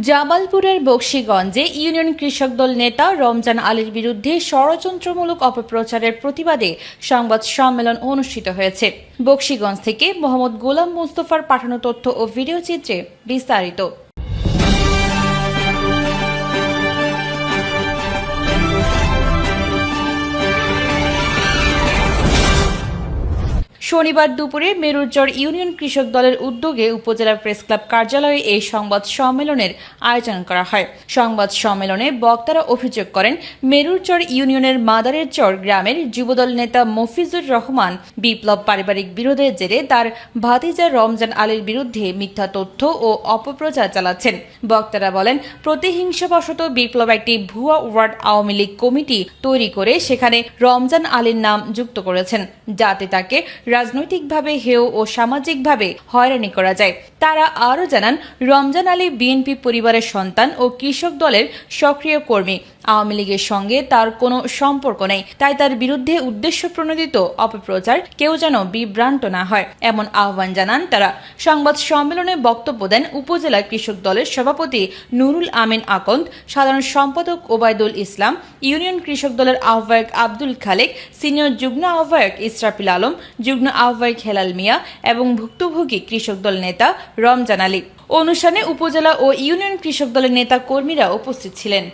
জামালপুরের বকশীগঞ্জে ইউনিয়ন কৃষক দল নেতা রমজান আলীর বিরুদ্ধে ষড়যন্ত্রমূলক অপপ্রচারের প্রতিবাদে সংবাদ সম্মেলন অনুষ্ঠিত হয়েছে। বকশীগঞ্জ থেকে মোহাম্মদ গোলাম মোস্তফার পাঠানো তথ্য ও ভিডিও চিত্রে বিস্তারিত। শনিবার দুপুরে মেরুরচর ইউনিয়ন কৃষক দলের উদ্যোগে উপজেলা প্রেস ক্লাব কার্যালয়ে এই সংবাদ সম্মেলনের আয়োজন করা হয়। সংবাদ সম্মেলনে বক্তারা অভিযোগ করেন, মেরুরচর ইউনিয়নের মাদারেরচর গ্রামের যুবদল নেতা মফিজুর রহমান বিপ্লব পারিবারিক বিরোধের জেরে তার ভাতিজা রমজান আলীর বিরুদ্ধে মিথ্যা তথ্য ও অপপ্রচার চালাচ্ছেন। বক্তারা বলেন, প্রতিহিংসাবশত বিপ্লব একটি ভুয়া ওয়ার্ড আওয়ামী লীগ কমিটি তৈরি করে সেখানে রমজান আলীর নাম যুক্ত করেছেন, যাতে তাকে রাজনৈতিকভাবে হেয় ও সামাজিকভাবে হয়রানি করা যায়। তারা আরও জানান, রমজান আলী বিএনপি পরিবারের সন্তান ও কৃষক দলের সক্রিয় কর্মী। আওয়ামী লীগের সঙ্গে তার কোনো সম্পর্ক নেই, তাই তার বিরুদ্ধে উদ্দেশ্য প্রণোদিত অপপ্রচার কেউ যেন বিভ্রান্ত না হয়, এমন আহ্বান জানান তারা। সংবাদ সম্মেলনে বক্তব্য দেন উপজেলা কৃষক দলের সভাপতি নুরুল আমিন আকন্দ, সাধারণ সম্পাদক ওবায়দুল ইসলাম, ইউনিয়ন কৃষক দলের আহ্বায়ক আব্দুল খালেক, সিনিয়র যুগ্ম আহ্বায়ক ইসরাফিল আলম, যুগ্ম আহ্বায়ক হেলাল মিয়া এবং ভুক্তভোগী কৃষক দল নেতা রমজান আলী। অনুষ্ঠানে উপজেলা ও ইউনিয়ন কৃষক দলের নেতা কর্মীরা উপস্থিত ছিলেন।